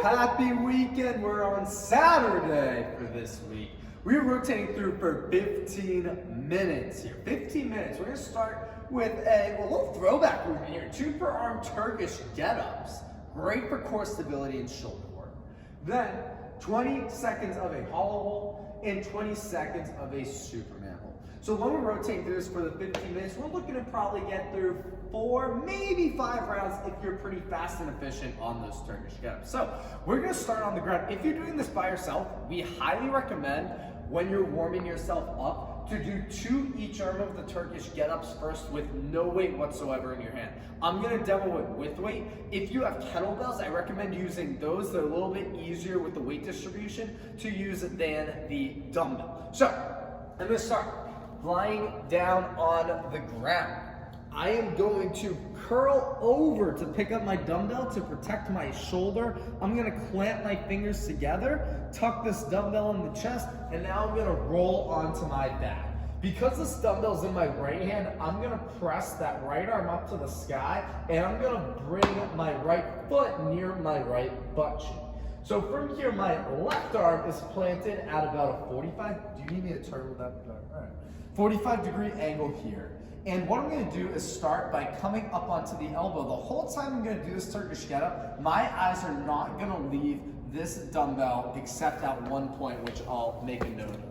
Happy weekend. We're on Saturday for this week. We're rotating through for 15 minutes here. 15 minutes. We're going to start with a little throwback movement here. 2 per arm Turkish get-ups. Great for core stability and shoulder work. Then 20 seconds of a hollow hold and 20 seconds of a Superman hold. So when we're rotating through this for the 15 minutes, we're looking to probably get through 4, maybe 5 rounds if you're pretty fast and efficient on those Turkish get-ups. So we're going to start on the ground. If you're doing this by yourself, we highly recommend when you're warming yourself up to do 2 each arm of the Turkish get-ups first with no weight whatsoever in your hand. I'm going to demo it with weight. If you have kettlebells, I recommend using those. They're a little bit easier with the weight distribution to use than the dumbbell. So I'm going to start lying down on the ground. I am going to curl over to pick up my dumbbell to protect my shoulder. I'm gonna clamp my fingers together, tuck this dumbbell in the chest, and now I'm gonna roll onto my back. Because this dumbbell's in my right hand, I'm gonna press that right arm up to the sky, and I'm gonna bring my right foot near my right butt cheek. So from here, my left arm is planted at about a 45, do you need me to turn with that? All right. 45-degree angle here. And what I'm going to do is start by coming up onto the elbow. The whole time I'm going to do this Turkish get-up, my eyes are not going to leave this dumbbell except at one point, which I'll make a note of.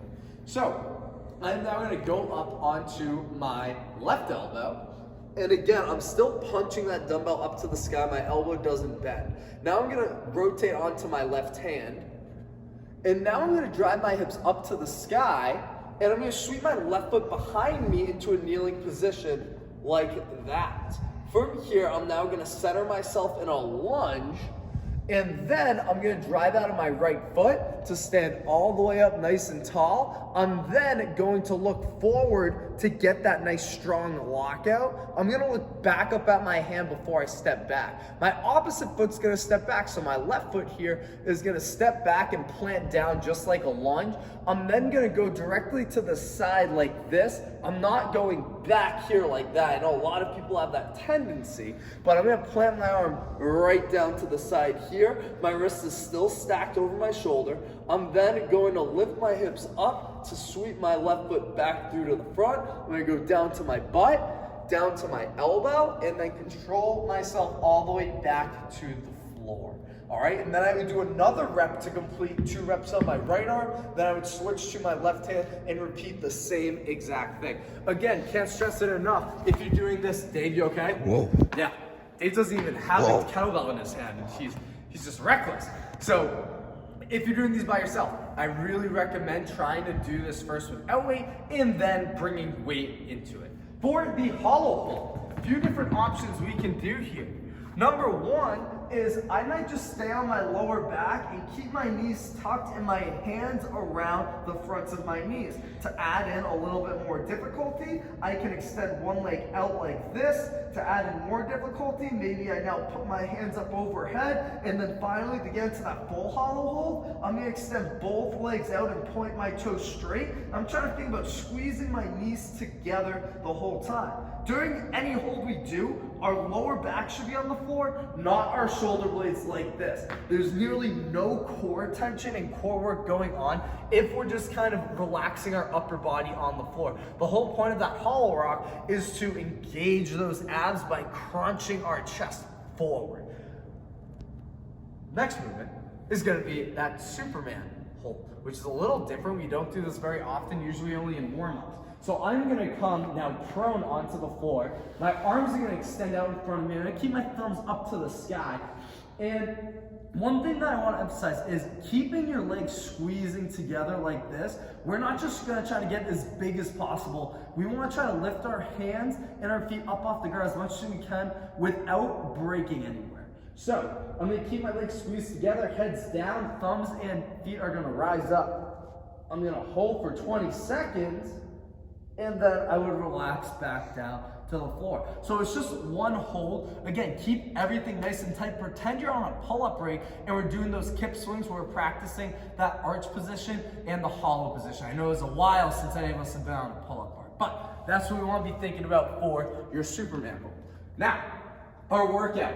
So I'm now going to go up onto my left elbow. And again, I'm still punching that dumbbell up to the sky. My elbow doesn't bend. Now I'm going to rotate onto my left hand. And now I'm going to drive my hips up to the sky. And I'm going to sweep my left foot behind me into a kneeling position like that. From here, I'm now going to center myself in a lunge. And then I'm going to drive out of my right foot to stand all the way up nice and tall. I'm then going to look forward to get that nice strong lockout. I'm going to look back up at my hand before I step back. My opposite foot's going to step back, so my left foot here is going to step back and plant down just like a lunge. I'm then going to go directly to the side like this. I'm not going back here like that. I know a lot of people have that tendency, but I'm going to plant my arm right down to the side here. My wrist is still stacked over my shoulder. I'm then going to lift my hips up to sweep my left foot back through to the front. I'm going to go down to my butt, down to my elbow, and then control myself all the way back to the floor. All right, and then I would do another rep to complete 2 reps on my right arm. Then I would switch to my left hand and repeat the same exact thing. Again, can't stress it enough. If you're doing this, Dave, you okay? Whoa. Yeah, Dave doesn't even have a kettlebell in his hand, and he's just reckless. So if you're doing these by yourself, I really recommend trying to do this first without weight and then bringing weight into it. For the hollow hold, a few different options we can do here. Number 1 is I might just stay on my lower back and keep my knees tucked and my hands around the fronts of my knees. To add in a little bit more difficulty, I can extend one leg out like this. To add in more difficulty, maybe I now put my hands up overhead, and then finally to get into that full hollow hold, I'm going to extend both legs out and point my toes straight. I'm trying to think about squeezing my knees together the whole time. During any hold we do, our lower back should be on the floor, not our shoulder blades like this. There's nearly no core tension and core work going on if we're just kind of relaxing our upper body on the floor. The whole point of that hollow rock is to engage those abs by crunching our chest forward. Next movement is going to be that Superman hold, which is a little different. We don't do this very often, usually only in warm-ups. So I'm going to come now prone onto the floor. My arms are going to extend out in front of me. I'm going to keep my thumbs up to the sky. And one thing that I want to emphasize is keeping your legs squeezing together like this. We're not just going to try to get as big as possible. We want to try to lift our hands and our feet up off the ground as much as we can without breaking anywhere. So I'm going to keep my legs squeezed together, heads down, thumbs and feet are going to rise up. I'm going to hold for 20 seconds. And then I would relax back down to the floor. So it's just one hold. Again, keep everything nice and tight. Pretend you're on a pull-up rig and we're doing those kip swings where we're practicing that arch position and the hollow position. I know it was a while since any of us have been on a pull-up bar, but that's what we want to be thinking about for your Superman hold. Now, our workout.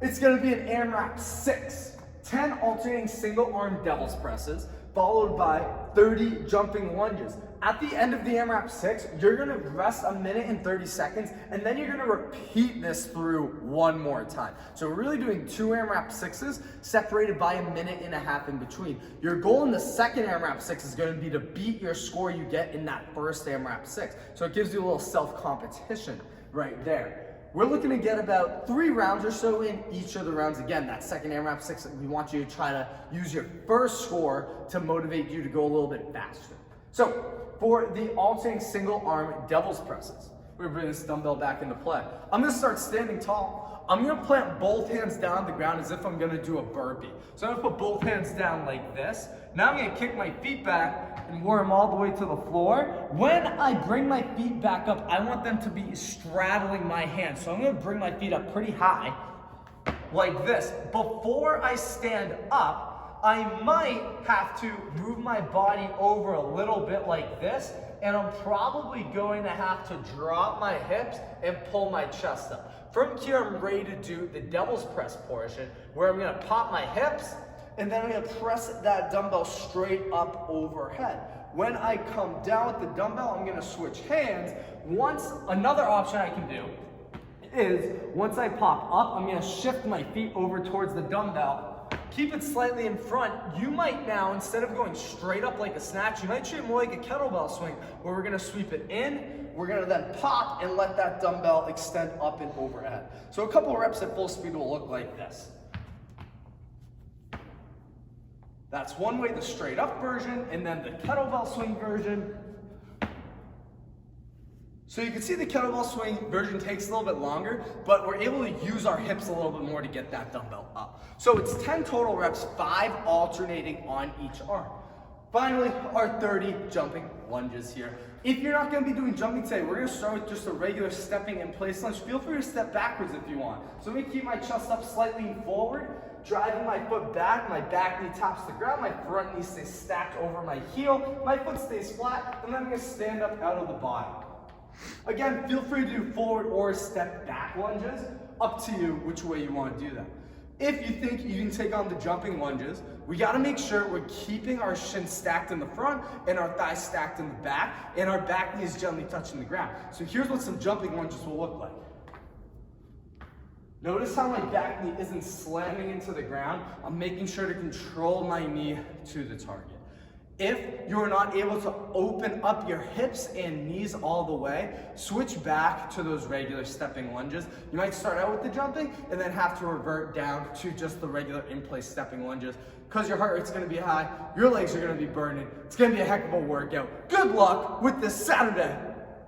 It's going to be an AMRAP 6. 10 alternating single arm devil's presses, followed by 30 jumping lunges. At the end of the AMRAP 6, you're gonna rest a minute and 30 seconds, and then you're gonna repeat this through one more time. So we're really doing 2 AMRAP 6s separated by a minute and a half in between. Your goal in the second AMRAP 6 is gonna be to beat your score you get in that first AMRAP 6. So it gives you a little self-competition right there. We're looking to get about 3 rounds or so in each of the rounds. Again, that second AMRAP 6, we want you to try to use your first score to motivate you to go a little bit faster. So for the alternating single arm devil's presses, we're gonna bring this dumbbell back into play. I'm gonna start standing tall. I'm gonna plant both hands down on the ground as if I'm gonna do a burpee. So I'm gonna put both hands down like this. Now I'm gonna kick my feet back and lower them all the way to the floor. When I bring my feet back up, I want them to be straddling my hands. So I'm gonna bring my feet up pretty high, like this. Before I stand up, I might have to move my body over a little bit like this, and I'm probably going to have to drop my hips and pull my chest up. From here, I'm ready to do the devil's press portion, where I'm gonna pop my hips, and then I'm gonna press that dumbbell straight up overhead. When I come down with the dumbbell, I'm gonna switch hands. Another option I can do is, once I pop up, I'm gonna shift my feet over towards the dumbbell, keep it slightly in front. You might now, instead of going straight up like a snatch, you might treat it more like a kettlebell swing, where we're gonna sweep it in, we're gonna then pop and let that dumbbell extend up and overhead. So a couple of reps at full speed will look like this. That's one way, the straight up version, and then the kettlebell swing version. So you can see the kettlebell swing version takes a little bit longer, but we're able to use our hips a little bit more to get that dumbbell up. So it's 10 total reps, 5 alternating on each arm. Finally, our 30 jumping lunges here. If you're not gonna be doing jumping today, we're gonna start with just a regular stepping in place lunge. Feel free to step backwards if you want. So let me keep my chest up, slightly forward, driving my foot back, my back knee taps the ground, my front knee stays stacked over my heel, my foot stays flat, and then I'm gonna stand up out of the body. Again, feel free to do forward or step back lunges, up to you which way you want to do that. If you think you can take on the jumping lunges, we got to make sure we're keeping our shins stacked in the front and our thighs stacked in the back, and our back knees gently touching the ground. So here's what some jumping lunges will look like. Notice how my back knee isn't slamming into the ground. I'm making sure to control my knee to the target. If you're not able to open up your hips and knees all the way, switch back to those regular stepping lunges. You might start out with the jumping and then have to revert down to just the regular in-place stepping lunges, because your heart rate's gonna be high, your legs are gonna be burning. It's gonna be a heck of a workout. Good luck with this Saturday.